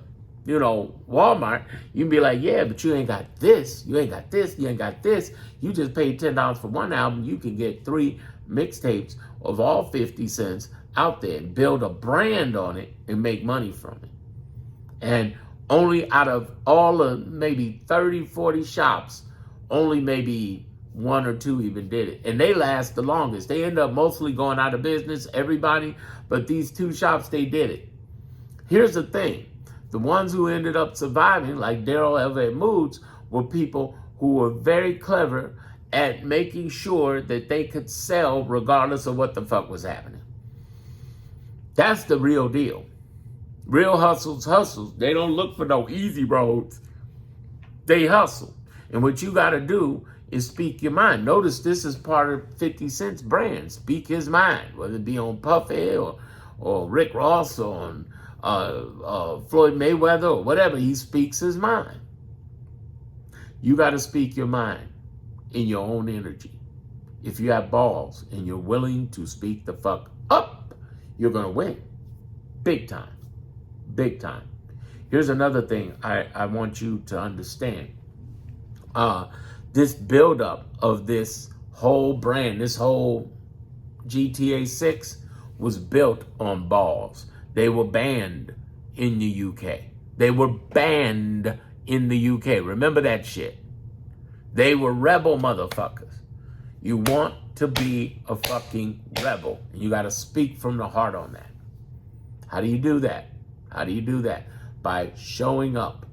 Walmart, you can be like, yeah, but you ain't got this, you ain't got this, you ain't got this. You just paid $10 for one album. You can get 3 mixtapes of all 50 cents out there and build a brand on it and make money from it. And only out of all of maybe 30, 40 shops, only maybe 1 or 2 even did it. And they last the longest. They end up mostly going out of business, everybody, but these 2 shops, they did it. Here's the thing. The ones who ended up surviving, like Daryl Everett Moods, were people who were very clever at making sure that they could sell regardless of what the fuck was happening. That's the real deal. Real hustles. They don't look for no easy roads. They hustle. And what you got to do is speak your mind. Notice this is part of 50 Cent's brand. Speak his mind, whether it be on Puffy or Rick Ross or on Floyd Mayweather or whatever. He speaks his mind. You got to speak your mind in your own energy. If you have balls and you're willing to speak the fuck up, you're going to win. Big time. Big time. Here's another thing I want you to understand. This buildup of this whole brand, this whole GTA 6 was built on balls. They were banned in the UK. They were banned in the UK. Remember that shit. They were rebel motherfuckers. You want to be a fucking rebel, and you got to speak from the heart on that. How do you do that? How do you do that? By showing up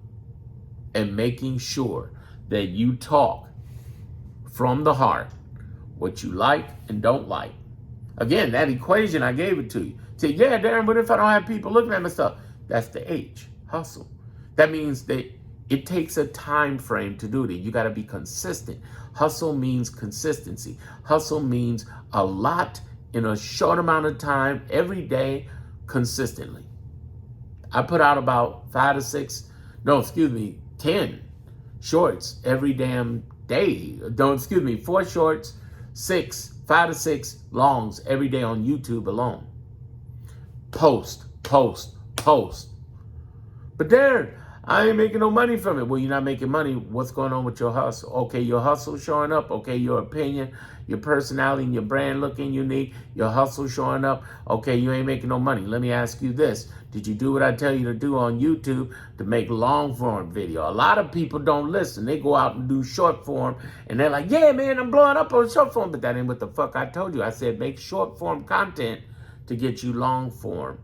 and making sure that you talk from the heart what you like and don't like. Again, that equation, I gave it to you. Say, yeah, Darren, but if I don't have people looking at my stuff? That's the H, hustle. That means that it takes a time frame to do it. You got to be consistent. Hustle means consistency. Hustle means a lot in a short amount of time, every day, consistently. I put out about 10 shorts every damn day. 4 shorts, 5 to 6 longs every day on YouTube alone. Post. But Darren, I ain't making no money from it. Well, you're not making money. What's going on with your hustle? Okay, your hustle showing up. Okay, your opinion, your personality, and your brand looking unique. Your hustle showing up. Okay, you ain't making no money. Let me ask you this. Did you do what I tell you to do on YouTube to make long form video? A lot of people don't listen. They go out and do short form, and they're like, yeah, man, I'm blowing up on short form. But that ain't what the fuck I told you. I said make short form content to get you long form,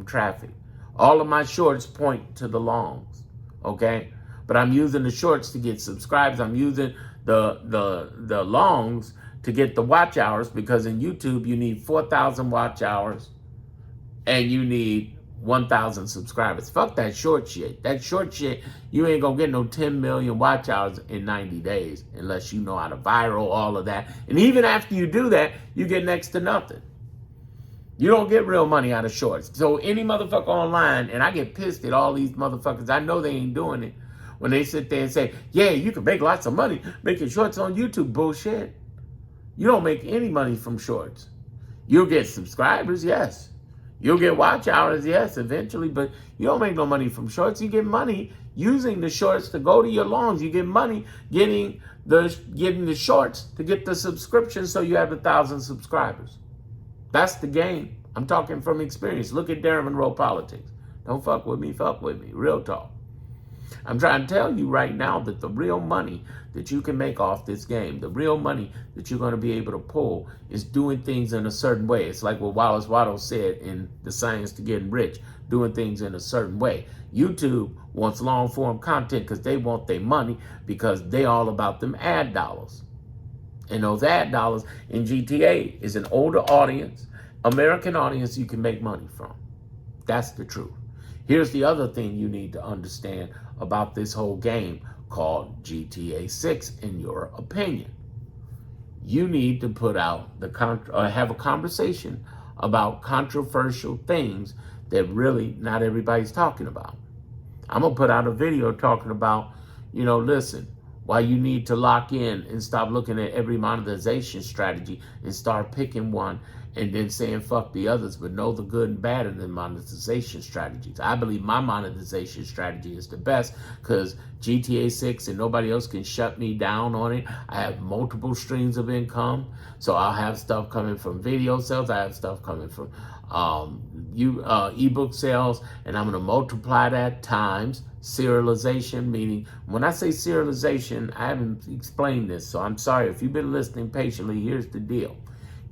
traffic. All of my shorts point to the longs, okay? But I'm using the shorts to get subscribers. I'm using the longs to get the watch hours, because in YouTube you need 4,000 watch hours and you need 1,000 subscribers. Fuck that short shit. That short shit, you ain't gonna get no 10 million watch hours in 90 days unless you know how to viral all of that. And even after you do that, you get next to nothing. You don't get real money out of shorts. So any motherfucker online, and I get pissed at all these motherfuckers, I know they ain't doing it, when they sit there and say, yeah, you can make lots of money making shorts on YouTube. Bullshit. You don't make any money from shorts. You'll get subscribers, yes. You'll get watch hours, yes, eventually, but you don't make no money from shorts. You get money using the shorts to go to your longs. You get money getting the shorts to get the subscription so you have 1,000 subscribers. That's the game. I'm talking from experience. Look at Darren Monroe Politics. Don't fuck with me, real talk. I'm trying to tell you right now that the real money that you can make off this game, the real money that you're going to be able to pull is doing things in a certain way. It's like what Wallace Waddle said in The Science to Getting Rich, doing things in a certain way. YouTube wants long form content because they want their money, because they all about them ad dollars. And those ad dollars in GTA is an older audience, American audience you can make money from. That's the truth. Here's the other thing you need to understand about this whole game called GTA 6, in your opinion. You need to put out have a conversation about controversial things that really not everybody's talking about. I'm going to put out a video talking about, listen, why you need to lock in and stop looking at every monetization strategy and start picking one and then saying fuck the others, but know the good and bad of the monetization strategies. I believe my monetization strategy is the best because GTA 6 and nobody else can shut me down on it. I have multiple streams of income. So I'll have stuff coming from video sales. I have stuff coming from ebook sales, and I'm going to multiply that times serialization, meaning when I say serialization, I haven't explained this, so I'm sorry. If you've been listening patiently, here's the deal.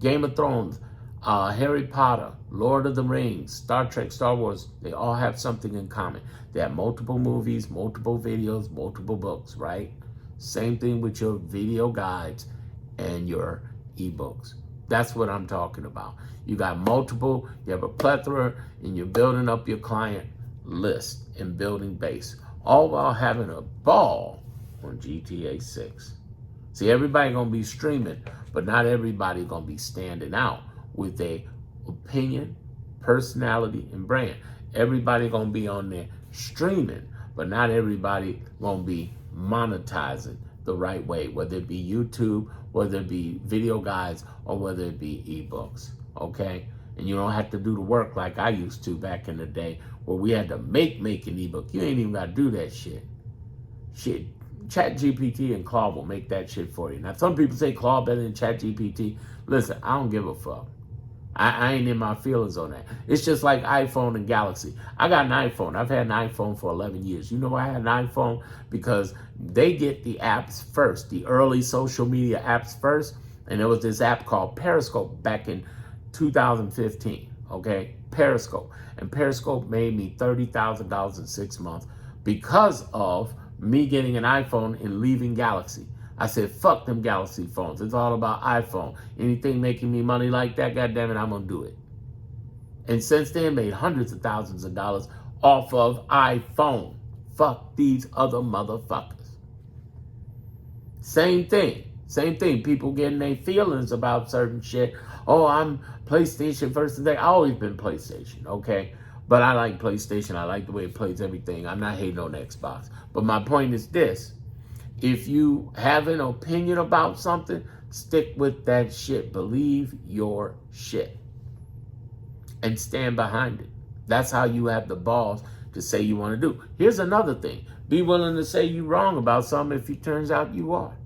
Game of Thrones, Harry Potter, Lord of the Rings, Star Trek, Star Wars, they all have something in common. They have multiple movies, multiple videos, multiple books, right? Same thing with your video guides and your ebooks. That's what I'm talking about. You got multiple, you have a plethora, and you're building up your client list and building base, all while having a ball on GTA 6. See, everybody gonna be streaming, but not everybody gonna be standing out with a opinion, personality, and brand. Everybody gonna be on there streaming, but not everybody gonna be monetizing the right way, whether it be YouTube, whether it be video guides, or whether it be ebooks, okay? And you don't have to do the work like I used to back in the day where we had to make an ebook. You ain't even got to do that shit. ChatGPT and Claude will make that shit for you. Now, some people say Claude better than ChatGPT. Listen, I don't give a fuck. I ain't in my feelings on that. It's just like iPhone and Galaxy. I got an iPhone. I've had an iPhone for 11 years. You know why I had an iPhone? Because they get the apps first, the early social media apps first. And there was this app called Periscope back in 2015, okay? Periscope. And Periscope made me $30,000 in 6 months because of me getting an iPhone and leaving Galaxy. I said, fuck them Galaxy phones. It's all about iPhone. Anything making me money like that, goddammit, I'm going to do it. And since then, made hundreds of thousands of dollars off of iPhone. Fuck these other motherfuckers. Same thing. People getting their feelings about certain shit. Oh, I'm PlayStation versus I always been PlayStation, okay? But I like PlayStation. I like the way it plays everything. I'm not hating on Xbox. But my point is this. If you have an opinion about something, stick with that shit. Believe your shit. And stand behind it. That's how you have the balls to say you want to do. Here's another thing. Be willing to say you're wrong about something if it turns out you are.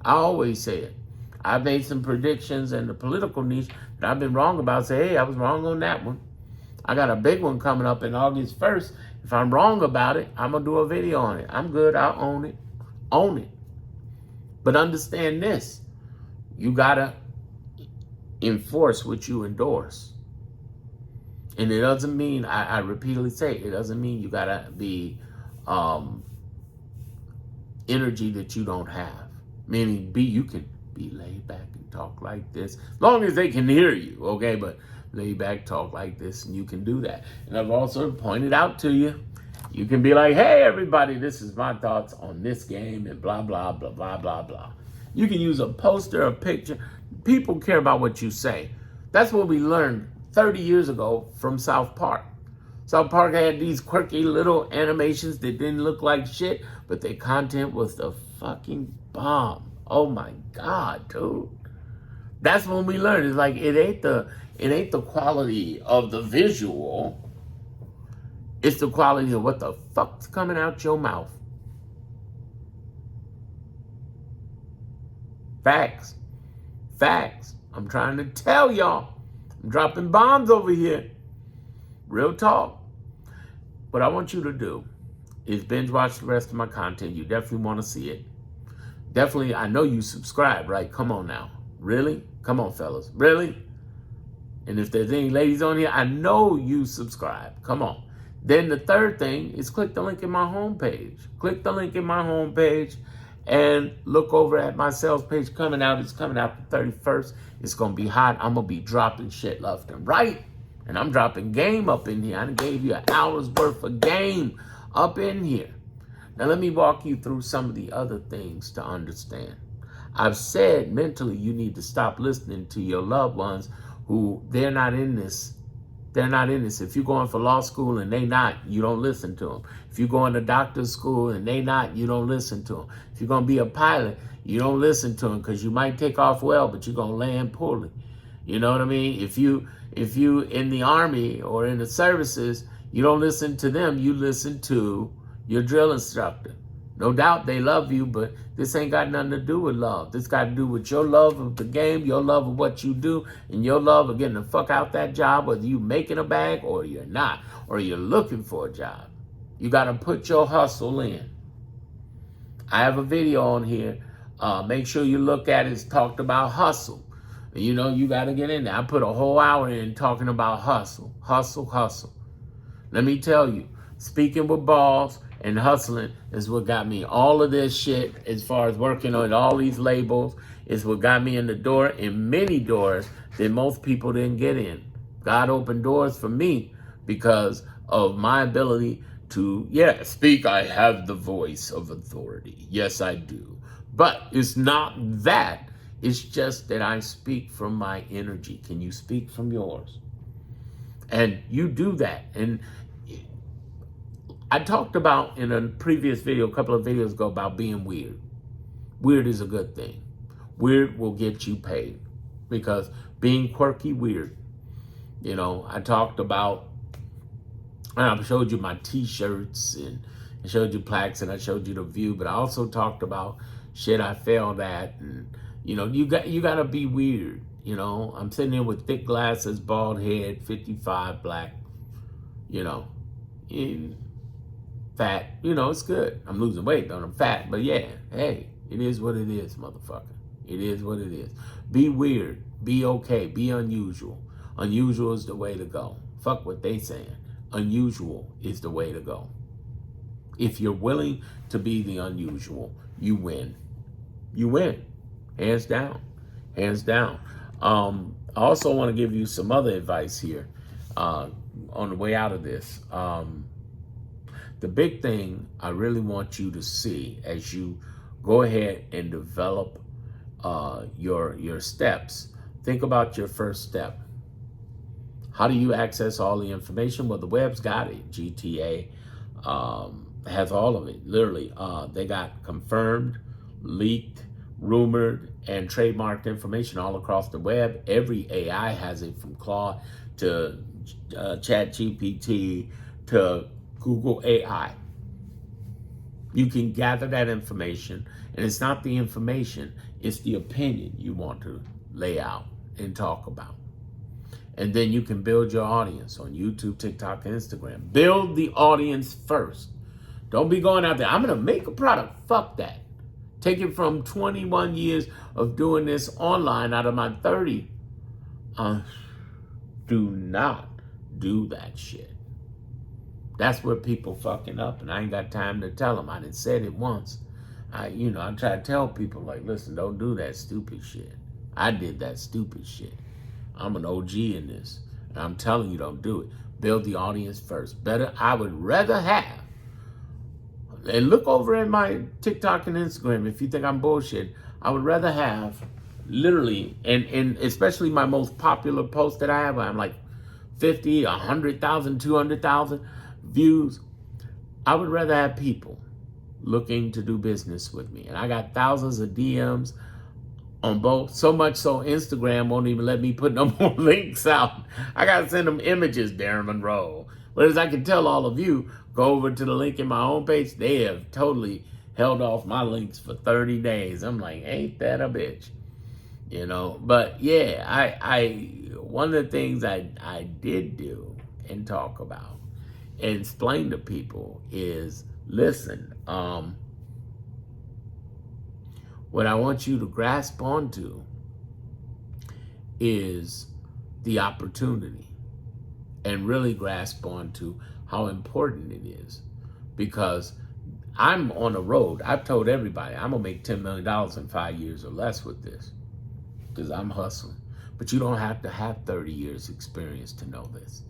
I always say it. I've made some predictions in the political niche that I've been wrong about. Say, hey, I was wrong on that one. I got a big one coming up in August 1st. If I'm wrong about it, I'm going to do a video on it. I'm good. I'll own it. Own it. But understand this. You got to enforce what you endorse. And it doesn't mean, I repeatedly say, it doesn't mean you got to be energy that you don't have. Meaning, you can be laid back and talk like this. As long as they can hear you, okay? But lay back, talk like this, and you can do that. And I've also pointed out to you, you can be like, hey, everybody, this is my thoughts on this game and blah, blah, blah, blah, blah, blah. You can use a poster, a picture. People care about what you say. That's what we learned 30 years ago from South Park. South Park had these quirky little animations that didn't look like shit, but their content was the fucking bomb. Oh my God, dude. That's when we learned. It's like it ain't the quality of the visual. It's the quality of what the fuck's coming out your mouth. Facts. Facts. I'm trying to tell y'all. I'm dropping bombs over here. Real talk. What I want you to do is binge watch the rest of my content. You definitely want to see it. Definitely, I know you subscribe, right? Come on now. Really? Come on, fellas. Really? And if there's any ladies on here, I know you subscribe. Come on. Then the third thing is click the link in my homepage. Click the link in my homepage and look over at my sales page coming out. It's coming out the 31st. It's going to be hot. I'm going to be dropping shit left and right. And I'm dropping game up in here. I done gave you an hour's worth of game up in here. Now let me walk you through some of the other things to understand. I've said mentally you need to stop listening to your loved ones who they're not in this. They're not in this. If you're going for law school and they not, you don't listen to them. If you're going to doctor's school and they not, you don't listen to them. If you're going to be a pilot, you don't listen to them because you might take off well, but you're going to land poorly. You know what I mean? If you in the Army or in the services, you don't listen to them. You listen to your drill instructor. No doubt they love you, but this ain't got nothing to do with love. This got to do with your love of the game, your love of what you do, and your love of getting the fuck out that job, whether you making a bag or you're not, or you're looking for a job. You got to put your hustle in. I have a video on here. Make sure you look at it. It's talked about hustle. You know, you got to get in there. I put a whole hour in talking about hustle, hustle, hustle. Let me tell you, speaking with balls and hustling is what got me all of this shit as far as working on all these labels is what got me in the door, and many doors that most people didn't get in. God opened doors for me because of my ability to, speak. I have the voice of authority. Yes, I do. But it's not that. It's just that I speak from my energy. Can you speak from yours? And you do that. And I talked about in a previous video, a couple of videos ago, about being weird. Weird is a good thing. Weird will get you paid because being quirky, weird. You know, I talked about, I showed you my t-shirts and I showed you plaques and I showed you the view, but I also talked about shit I failed at. And, you know, you got to be weird. You know, I'm sitting here with thick glasses, bald head, 55, black, you know, fat. You know, it's good. I'm losing weight, though. I'm fat. But yeah, hey, it is what it is, motherfucker. It is what it is. Be weird. Be okay. Be unusual. Unusual is the way to go. Fuck what they saying. Unusual is the way to go. If you're willing to be the unusual, you win. You win. Hands down. Hands down. I also want to give you some other advice here on the way out of this. The big thing I really want you to see as you go ahead and develop your steps, think about your first step. How do you access all the information? Well, the web's got it. GTA has all of it, literally. They got confirmed, leaked, rumored, and trademarked information all across the web. Every AI has it, from Claude to ChatGPT to Google AI. You can gather that information, and it's not the information, it's the opinion you want to lay out and talk about. And then you can build your audience on YouTube, TikTok, and Instagram. Build the audience first. Don't be going out there, I'm going to make a product. Fuck that. Take it from 21 years of doing this online out of my 30. Do not do that shit. That's where people fucking up, and I ain't got time to tell them. I done said it once. I try to tell people, like, listen, don't do that stupid shit. I did that stupid shit. I'm an OG in this, and I'm telling you, don't do it. Build the audience first. I would rather have, and look over at my TikTok and Instagram if you think I'm bullshit, I would rather have literally, and especially my most popular post that I have, I'm like 50, 100,000, 200,000 views. I would rather have people looking to do business with me. And I got thousands of DMs on both. So much so Instagram won't even let me put no more links out. I got to send them images, Darren Monroe. But as I can tell all of you, go over to the link in my homepage. They have totally held off my links for 30 days. I'm like, ain't that a bitch? You know, but yeah, I one of the things I did do and talk about and explain to people is, listen, what I want you to grasp onto is the opportunity, and really grasp onto how important it is, because I'm on the road. I've told everybody I'm gonna make $10 million in 5 years or less with this, because I'm hustling. But you don't have to have 30 years experience to know this.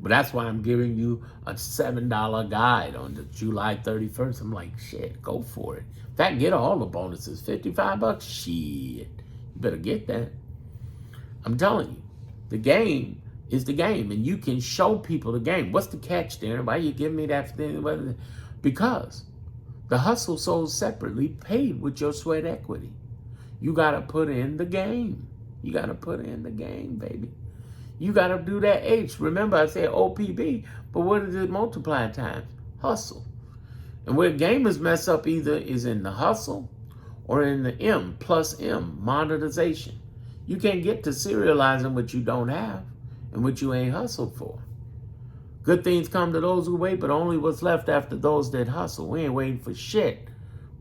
But that's why I'm giving you a $7 guide on the July 31st. I'm like, shit, go for it. In fact, get all the bonuses, $55. Shit, you better get that. I'm telling you, the game is the game, and you can show people the game. What's the catch, Darren? Why are you giving me that thing? Because the hustle sold separately, paid with your sweat equity. You got to put in the game. You got to put in the game, baby. You got to do that H. Remember, I said OPB, but what is it multiplied times? Hustle. And where gamers mess up either is in the hustle or in the M, plus M, monetization. You can't get to serializing what you don't have and what you ain't hustled for. Good things come to those who wait, but only what's left after those that hustle. We ain't waiting for shit.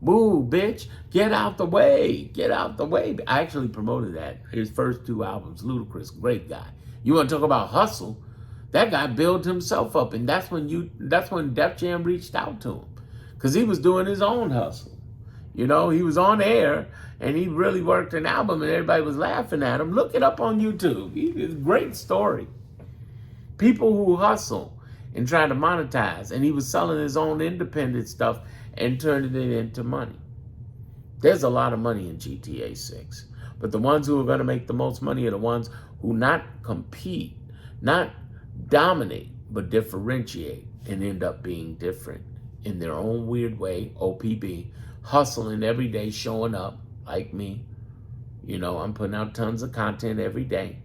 Boo, bitch. Get out the way. Get out the way. I actually promoted that. His first 2 albums, Ludacris, great guy. You want to talk about hustle? That guy built himself up, and that's when Def Jam reached out to him, because he was doing his own hustle. You know, he was on air, and he really worked an album, and everybody was laughing at him. Look it up on YouTube. It's a great story. People who hustle and try to monetize, and he was selling his own independent stuff and turning it into money. There's a lot of money in GTA 6, but the ones who are going to make the most money are the ones who not compete, not dominate, but differentiate and end up being different in their own weird way. OPB, hustling every day, showing up like me. You know, I'm putting out tons of content every day.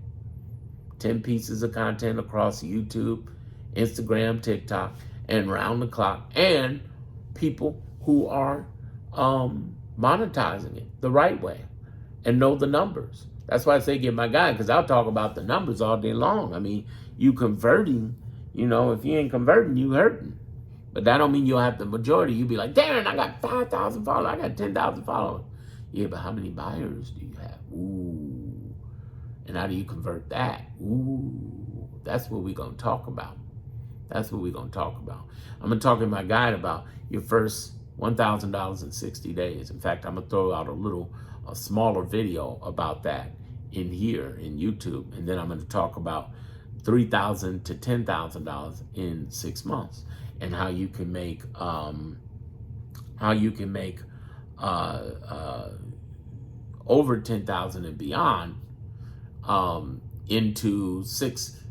10 pieces of content across YouTube, Instagram, TikTok, and round the clock. And people who are monetizing it the right way and know the numbers. That's why I say get my guy, because I'll talk about the numbers all day long. I mean, you converting, you know, if you ain't converting, you hurting. But that don't mean you'll have the majority. You be like, Darren, I got 5,000 followers. I got 10,000 followers. Yeah, but how many buyers do you have? Ooh. And how do you convert that? Ooh. That's what we're going to talk about. That's what we're going to talk about. I'm going to talk in my guide about your first $1,000 in 60 days. In fact, I'm going to throw out a smaller video about that in here in YouTube. And then I'm going to talk about $3,000 to $10,000 in 6 months, and how you can make over 10,000 and beyond into 6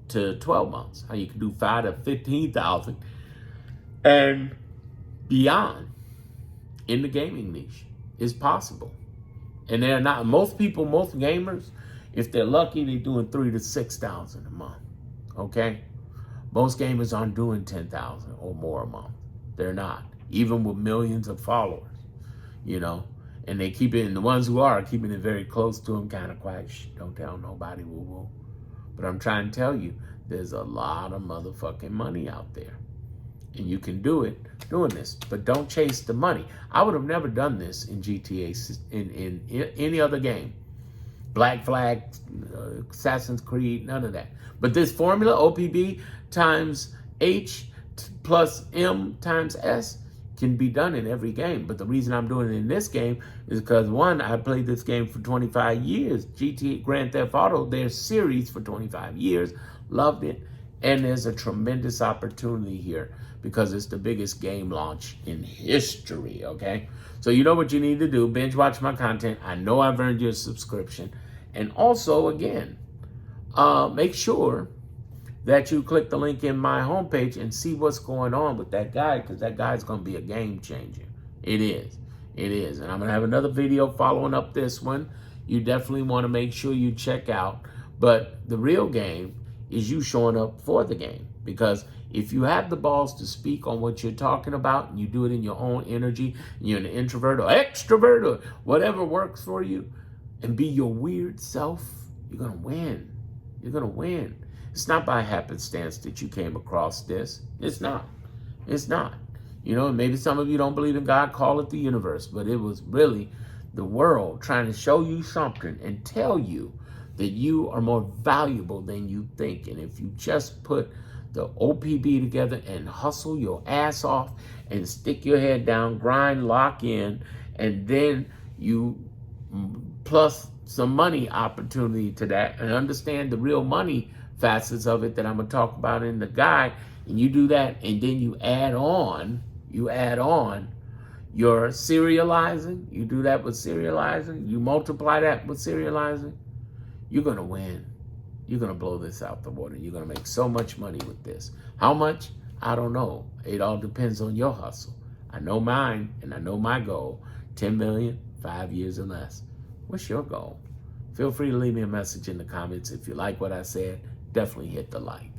to 12 months. How you can do 5 to 15,000 and beyond in the gaming niche is possible. And they're not, most people, most gamers, if they're lucky, they're doing 3,000 to 6,000 a month. Okay? Most gamers aren't doing 10,000 or more a month. They're not, even with millions of followers, you know. And they keep it, and the ones who are keeping it very close to them, kind of quiet. Shh, don't tell nobody, woo woo. But I'm trying to tell you, there's a lot of motherfucking money out there. And you can do it doing this, but don't chase the money. I would have never done this in GTA, in any other game. Black Flag, Assassin's Creed, none of that. But this formula, OPB times H plus M times S, can be done in every game. But the reason I'm doing it in this game is because, one, I played this game for 25 years. GTA Grand Theft Auto, their series for 25 years, loved it. And there's a tremendous opportunity here because it's the biggest game launch in history, okay? So you know what you need to do, binge watch my content. I know I've earned your subscription. And also, again, make sure that you click the link in my homepage and see what's going on with that guy, because that guy's going to be a game changer. It is. It is. And I'm going to have another video following up this one. You definitely want to make sure you check out. But the real game is you showing up for the game. Because if you have the balls to speak on what you're talking about, and you do it in your own energy, and you're an introvert or extrovert or whatever works for you, and be your weird self, you're going to win. You're going to win. It's not by happenstance that you came across this. It's not. It's not. You know, maybe some of you don't believe in God, call it the universe, but it was really the world trying to show you something and tell you that you are more valuable than you think. And if you just put the OPB together and hustle your ass off and stick your head down, grind, lock in, and then you plus some money opportunity to that, and understand the real money facets of it that I'm going to talk about in the guide, and you do that, and then you add on your serializing, you do that with serializing, you multiply that with serializing, you're going to win. You're going to blow this out the water. You're going to make so much money with this. How much? I don't know. It all depends on your hustle. I know mine, and I know my goal. 10 million, 5 years or less. What's your goal? Feel free to leave me a message in the comments. If you like what I said, definitely hit the like.